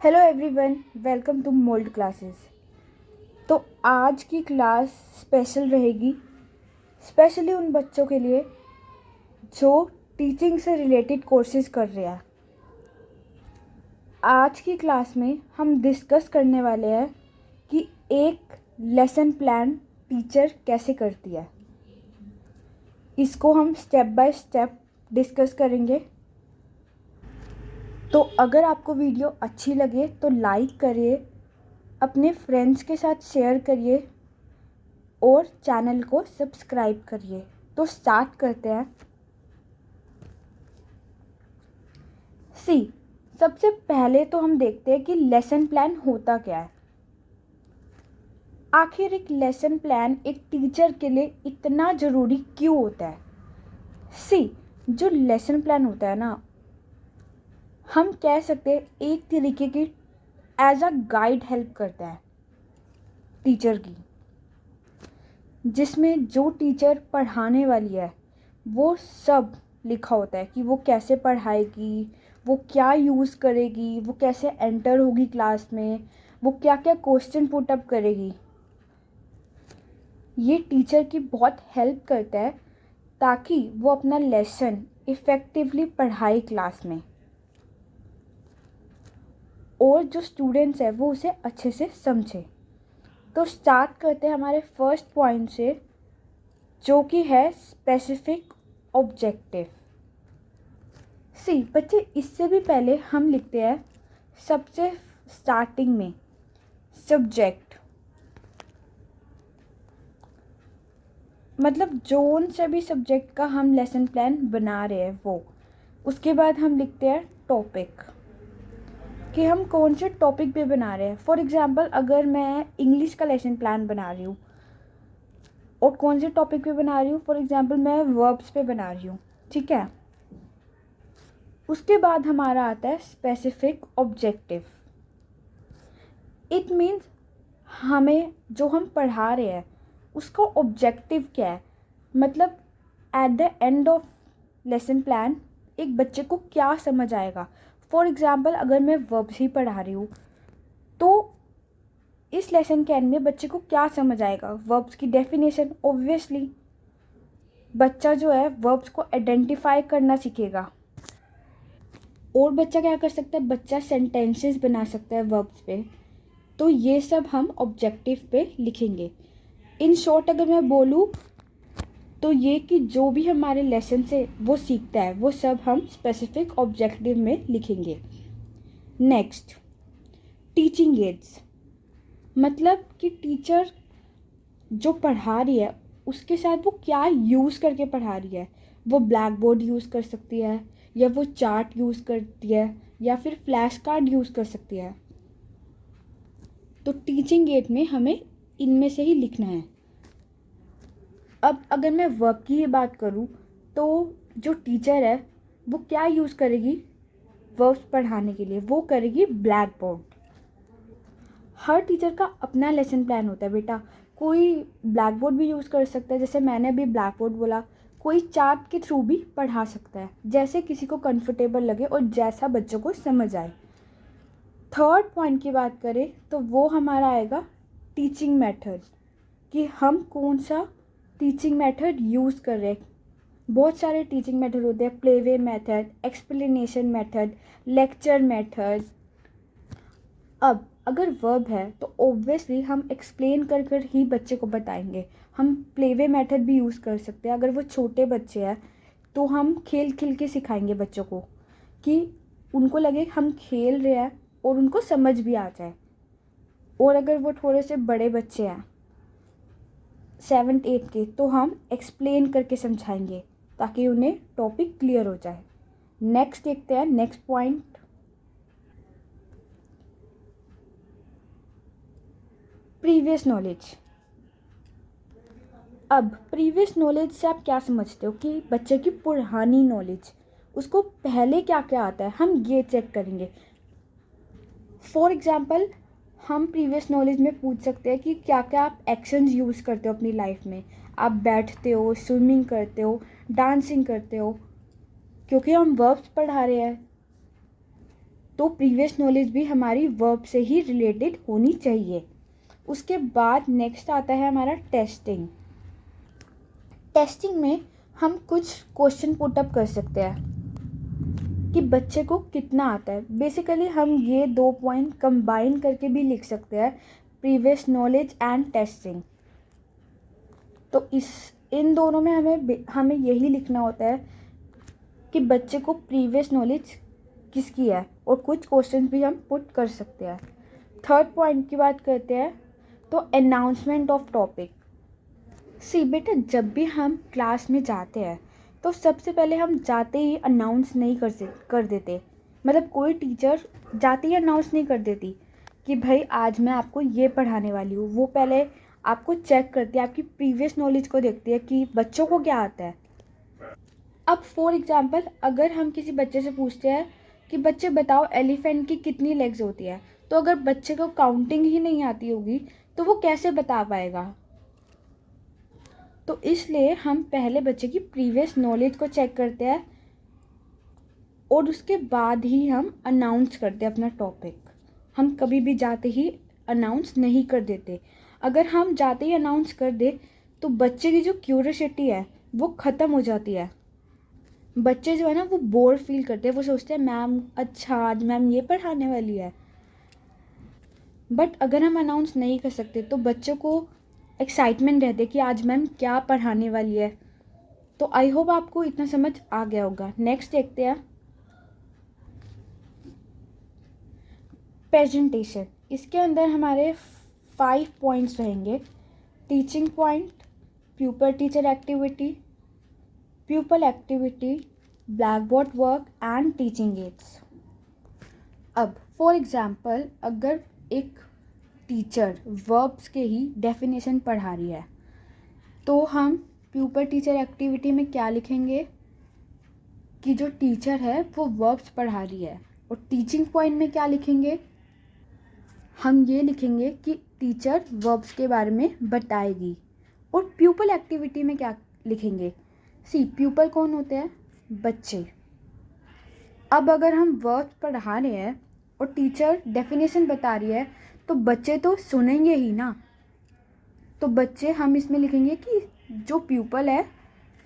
Hello everyone, welcome to mould classes. तो आज की क्लास स्पेशल रहेगी, स्पेशली उन बच्चों के लिए जो टीचिंग से रिलेटेड कोर्सेज कर रहे हैं। आज की क्लास में हम डिस्कस करने वाले हैं कि एक लेसन प्लान टीचर कैसे करती है। इसको हम स्टेप बाय स्टेप डिस्कस करेंगे। तो अगर आपको वीडियो अच्छी लगे तो लाइक करिए, अपने फ्रेंड्स के साथ शेयर करिए और चैनल को सब्सक्राइब करिए। तो स्टार्ट करते हैं। सबसे पहले तो हम देखते हैं कि लेसन प्लान होता क्या है। आखिर एक लेसन प्लान एक टीचर के लिए इतना ज़रूरी क्यों होता है। जो लेसन प्लान होता है ना, हम कह सकते हैं एक तरीके की एज अ गाइड हेल्प करता है टीचर की, जिसमें जो टीचर पढ़ाने वाली है वो सब लिखा होता है कि वो कैसे पढ़ाएगी, वो क्या यूज़ करेगी, वो कैसे एंटर होगी क्लास में, वो क्या क्या क्वेश्चन पुट अप करेगी। ये टीचर की बहुत हेल्प करता है ताकि वो अपना लेसन इफ़ेक्टिवली पढ़ाए क्लास में और जो स्टूडेंट्स है वो उसे अच्छे से समझे। तो स्टार्ट करते हैं हमारे फर्स्ट पॉइंट से, जो कि है स्पेसिफिक ऑब्जेक्टिव। बच्चे, इससे भी पहले हम लिखते हैं सबसे स्टार्टिंग में सब्जेक्ट, मतलब जोन से भी सब्जेक्ट का हम लेसन प्लान बना रहे हैं वो। उसके बाद हम लिखते हैं टॉपिक, कि हम कौन से टॉपिक पे बना रहे हैं। फॉर एग्जांपल, अगर मैं इंग्लिश का लेसन प्लान बना रही हूँ और कौन से टॉपिक पे बना रही हूँ, फॉर एग्जांपल मैं वर्ब्स पे बना रही हूँ, ठीक है। उसके बाद हमारा आता है स्पेसिफिक ऑब्जेक्टिव। इट मीन्स हमें जो हम पढ़ा रहे हैं उसका ऑब्जेक्टिव क्या है, मतलब at the end of lesson plan एक बच्चे को क्या समझ आएगा। फॉर एग्जांपल, अगर मैं वर्ब्स ही पढ़ा रही हूँ तो इस लेसन के एंड में बच्चे को क्या समझ आएगा, वर्ब्स की डेफिनेशन। ऑब्वियसली बच्चा जो है वर्ब्स को आइडेंटिफाई करना सीखेगा। और बच्चा क्या कर सकता है, बच्चा सेंटेंसेस बना सकता है वर्ब्स पे। तो ये सब हम ऑब्जेक्टिव पे लिखेंगे। इन शॉर्ट अगर मैं बोलूँ तो ये कि जो भी हमारे लेसन से वो सीखता है वो सब हम स्पेसिफिक ऑब्जेक्टिव में लिखेंगे। नेक्स्ट, टीचिंग एड्स, मतलब कि टीचर जो पढ़ा रही है उसके साथ वो क्या यूज़ करके पढ़ा रही है। वो ब्लैक बोर्ड यूज़ कर सकती है, या वो चार्ट यूज़ करती है, या फिर फ्लैश कार्ड यूज़ कर सकती है। तो टीचिंग एड में हमें इनमें से ही लिखना है। अब अगर मैं वर्ब की ही बात करूँ तो जो टीचर है वो क्या यूज़ करेगी वर्ब्स पढ़ाने के लिए, वो करेगी ब्लैक बोर्ड। हर टीचर का अपना लेसन प्लान होता है बेटा। कोई ब्लैक बोर्ड भी यूज़ कर सकता है, जैसे मैंने अभी ब्लैक बोर्ड बोला। कोई चार्ट के थ्रू भी पढ़ा सकता है, जैसे किसी को कंफर्टेबल लगे और जैसा बच्चों को समझ आए। थर्ड पॉइंट की बात करें तो वो हमारा आएगा टीचिंग मेथड, कि हम कौन सा टीचिंग मेथड यूज़ कर रहे हैं। बहुत सारे टीचिंग मेथड होते हैं, play way method, explanation method, lecture method. अब अगर वर्ब है तो ऑब्वियसली हम एक्सप्लेन कर कर ही बच्चे को बताएंगे। हम प्ले वे मेथड भी यूज़ कर सकते हैं। अगर वो छोटे बच्चे हैं तो हम खेल खेल के सिखाएंगे बच्चों को, कि उनको लगे हम खेल रहे हैं और उनको समझ भी आ जाए। और अगर वो थोड़े से बड़े बच्चे हैं 7th 8th के, तो हम एक्सप्लेन करके समझाएंगे ताकि उन्हें टॉपिक क्लियर हो जाए। नेक्स्ट देखते हैं, नेक्स्ट पॉइंट, प्रीवियस नॉलेज। अब प्रीवियस नॉलेज से आप क्या समझते हो, कि बच्चे की पुरानी नॉलेज, उसको पहले क्या क्या आता है हम ये चेक करेंगे। फॉर एग्जांपल, हम प्रीवियस नॉलेज में पूछ सकते हैं कि क्या क्या आप एक्शंस यूज़ करते हो अपनी लाइफ में। आप बैठते हो, स्विमिंग करते हो, डांसिंग करते हो, क्योंकि हम वर्ब्स पढ़ा रहे हैं। तो प्रीवियस नॉलेज भी हमारी वर्ब से ही रिलेटेड होनी चाहिए। उसके बाद नेक्स्ट आता है हमारा टेस्टिंग। टेस्टिंग में हम कुछ क्वेश्चन पुट अप कर सकते हैं कि बच्चे को कितना आता है। बेसिकली हम ये 2 पॉइंट कंबाइन करके भी लिख सकते हैं, प्रीवियस नॉलेज एंड टेस्टिंग। तो इन दोनों में हमें यही लिखना होता है कि बच्चे को प्रीवियस नॉलेज किसकी है, और कुछ क्वेश्चन भी हम पुट कर सकते हैं। थर्ड पॉइंट की बात करते हैं तो अनाउंसमेंट ऑफ टॉपिक। सी बेटा, जब भी हम क्लास में जाते हैं तो सबसे पहले हम जाते ही अनाउंस नहीं कर देते। मतलब कोई टीचर जाते ही अनाउंस नहीं कर देती कि भाई आज मैं आपको ये पढ़ाने वाली हूँ। वो पहले आपको चेक करती है, आपकी प्रीवियस नॉलेज को देखती है कि बच्चों को क्या आता है। अब फॉर एग्जांपल अगर हम किसी बच्चे से पूछते हैं कि बच्चे बताओ एलिफेंट की कितनी लेग्स होती है, तो अगर बच्चे को काउंटिंग ही नहीं आती होगी तो वो कैसे बता पाएगा। तो इसलिए हम पहले बच्चे की प्रीवियस नॉलेज को चेक करते हैं और उसके बाद ही हम अनाउंस करते हैं अपना टॉपिक। हम कभी भी जाते ही अनाउंस नहीं कर देते। अगर हम जाते ही अनाउंस कर दे तो बच्चे की जो क्यूरियोसिटी है वो ख़त्म हो जाती है। बच्चे जो है ना वो बोर फील करते हैं, वो सोचते हैं मैम अच्छा आज मैम ये पढ़ाने वाली है। बट अगर हम अनाउंस नहीं कर सकते तो बच्चों को एक्साइटमेंट रहती है कि आज मैम क्या पढ़ाने वाली है। तो आई होप आपको इतना समझ आ गया होगा। नेक्स्ट देखते हैं प्रेजेंटेशन। इसके अंदर हमारे 5 पॉइंट्स रहेंगे। Teaching point, pupil teacher activity, pupil activity, black board work and teaching aids. अब फॉर एग्जांपल अगर एक टीचर वर्ब्स के ही डेफिनेशन पढ़ा रही है तो हम प्यूपल टीचर एक्टिविटी में क्या लिखेंगे कि जो टीचर है वो वर्ब्स पढ़ा रही है। और टीचिंग पॉइंट में क्या लिखेंगे, हम ये लिखेंगे कि टीचर वर्ब्स के बारे में बताएगी। और प्यूपल एक्टिविटी में क्या लिखेंगे, सी प्यूपल कौन होते हैं, बच्चे। अब अगर हम वर्ब्स पढ़ा रहे हैं और टीचर डेफिनेशन बता रही है तो बच्चे तो सुनेंगे ही ना। तो बच्चे हम इसमें लिखेंगे कि जो प्यूपल है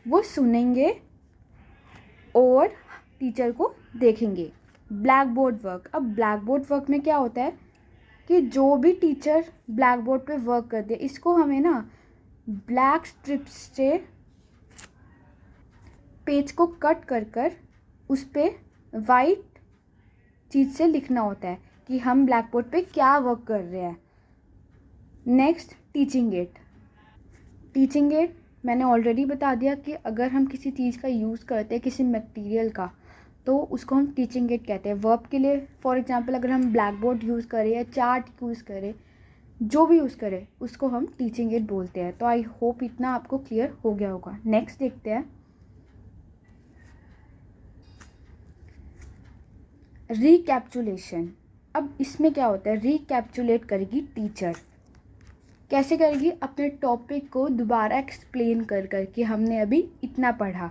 वो सुनेंगे और टीचर को देखेंगे। Black board work. अब ब्लैक बोर्ड वर्क में क्या होता है कि जो भी टीचर ब्लैक बोर्ड पे वर्क करते हैं इसको हमें ना ब्लैक स्ट्रिप्स से पेज को कट कर कर उस पर वाइट चीज़ से लिखना होता है कि हम ब्लैक बोर्ड पे क्या वर्क कर रहे हैं। Next teaching add. Teaching add मैंने ऑलरेडी बता दिया कि अगर हम किसी चीज़ का यूज़ करते हैं किसी मटेरियल का तो उसको हम टीचिंग एड कहते हैं। वर्ब के लिए फॉर एग्जांपल अगर हम ब्लैक बोर्ड यूज़ करें या चार्ट यूज़ करें, जो भी यूज़ करें उसको हम टीचिंग एड बोलते हैं। तो आई होप इतना आपको क्लियर हो गया होगा। नेक्स्ट देखते हैं रिकैप्चुलेशन। अब इसमें क्या होता है, रिकैप्चुलेट करेगी टीचर। कैसे करेगी, अपने टॉपिक को दोबारा एक्सप्लेन कर कर कि हमने अभी इतना पढ़ा।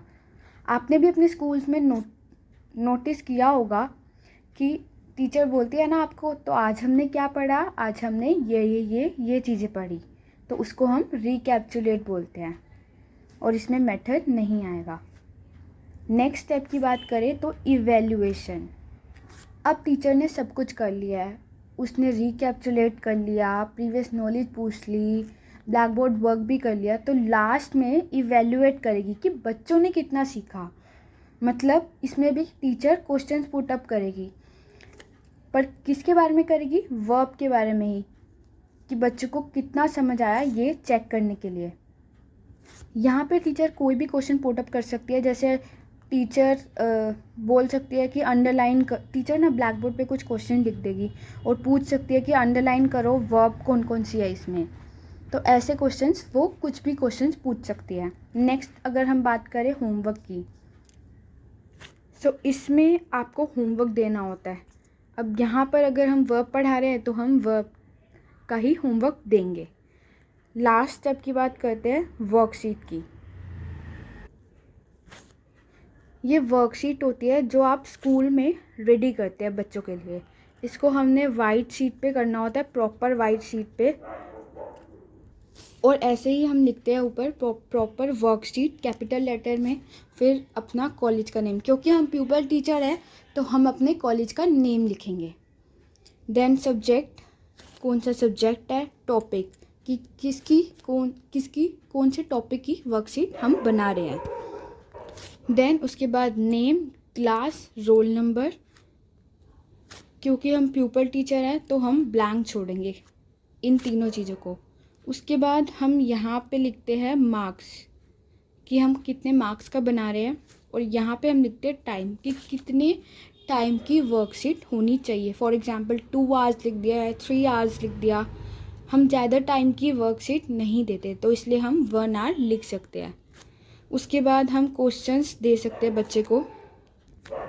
आपने भी अपने स्कूल्स में नोटिस किया होगा कि टीचर बोलती है ना आपको तो आज हमने क्या पढ़ा, आज हमने ये चीज़ें पढ़ी। तो उसको हम रिकैप्चुलेट बोलते हैं और इसमें मेथड नहीं आएगा। नेक्स्ट स्टेप की बात करें तो इवैल्यूएशन। अब टीचर ने सब कुछ कर लिया है, उसने रिकैप्चुलेट कर लिया, प्रीवियस नॉलेज पूछ ली, ब्लैक बोर्ड वर्क भी कर लिया, तो लास्ट में इवैल्यूएट करेगी कि बच्चों ने कितना सीखा। मतलब इसमें भी टीचर क्वेश्चंस पुट अप करेगी, पर किसके बारे में करेगी, वर्ब के बारे में ही, कि बच्चों को कितना समझ आया ये चेक करने के लिए। यहाँ पे टीचर कोई भी क्वेश्चन पुट अप कर सकती है। जैसे टीचर बोल सकती है कि अंडरलाइन टीचर ना ब्लैक बोर्ड पे कुछ क्वेश्चन लिख देगी और पूछ सकती है कि अंडरलाइन करो वर्ब कौन कौन सी है इसमें। तो ऐसे क्वेश्चंस वो कुछ भी क्वेश्चंस पूछ सकती है। नेक्स्ट अगर हम बात करें होमवर्क की, सो इसमें आपको होमवर्क देना होता है। अब यहाँ पर अगर हम वर्ब पढ़ा रहे हैं तो हम वर्ब का ही होमवर्क देंगे। लास्ट स्टेप की बात करते हैं वर्कशीट की। ये वर्कशीट होती है जो आप स्कूल में रेडी करते हैं बच्चों के लिए। इसको हमने वाइट शीट पे करना होता है, प्रॉपर वाइट शीट पे, और ऐसे ही हम लिखते हैं ऊपर प्रॉपर वर्कशीट कैपिटल लेटर में, फिर अपना कॉलेज का नेम, क्योंकि हम प्यूपल टीचर हैं तो हम अपने कॉलेज का नेम लिखेंगे। देन सब्जेक्ट, कौन सा सब्जेक्ट है, टॉपिक कि किसकी कौन से टॉपिक की वर्कशीट हम बना रहे हैं। देन उसके बाद नेम, क्लास, रोल नंबर, क्योंकि हम प्यूपल टीचर हैं तो हम ब्लैंक छोड़ेंगे इन तीनों चीज़ों को। उसके बाद हम यहाँ पे लिखते हैं मार्क्स कि हम कितने मार्क्स का बना रहे हैं, और यहाँ पे हम लिखते हैं टाइम कि कितने टाइम की वर्कशीट होनी चाहिए। फॉर एग्जांपल 2 आवर्स लिख दिया है, 3 आवर्स लिख दिया, हम ज़्यादा टाइम की वर्कशीट नहीं देते तो इसलिए हम 1 आवर लिख सकते हैं। उसके बाद हम क्वेश्चंस दे सकते हैं बच्चे को।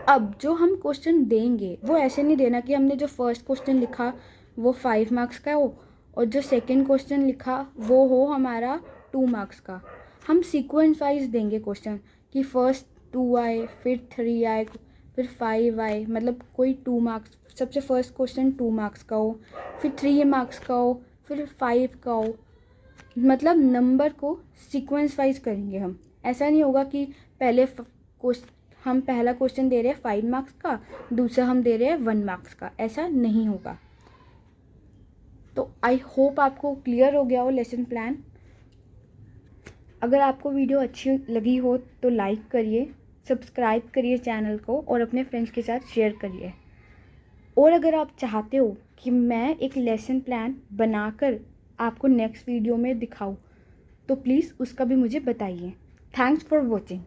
अब जो हम क्वेश्चन देंगे वो ऐसे नहीं देना कि हमने जो फर्स्ट क्वेश्चन लिखा वो 5 मार्क्स का हो और जो सेकंड क्वेश्चन लिखा वो हो हमारा 2 मार्क्स का। हम सीक्वेंस वाइज देंगे क्वेश्चन कि फर्स्ट 2 आए, फिर 3 आए, फिर 5 आए, मतलब कोई 2 मार्क्स, सबसे फर्स्ट क्वेश्चन 2 मार्क्स का हो, फिर 3 मार्क्स का हो, फिर 5 का हो, मतलब नंबर को सीक्वेंस वाइज करेंगे हम। ऐसा नहीं होगा कि हम पहला क्वेश्चन दे रहे हैं 5 मार्क्स का, दूसरा हम दे रहे हैं 1 मार्क्स का, ऐसा नहीं होगा। तो आई होप आपको क्लियर हो गया हो लेसन प्लान। अगर आपको वीडियो अच्छी लगी हो तो लाइक करिए, सब्सक्राइब करिए चैनल को और अपने फ्रेंड्स के साथ शेयर करिए। और अगर आप चाहते हो कि मैं एक लेसन प्लान बनाकर आपको नेक्स्ट वीडियो में दिखाऊं तो प्लीज़ उसका भी मुझे बताइए। Thanks for watching.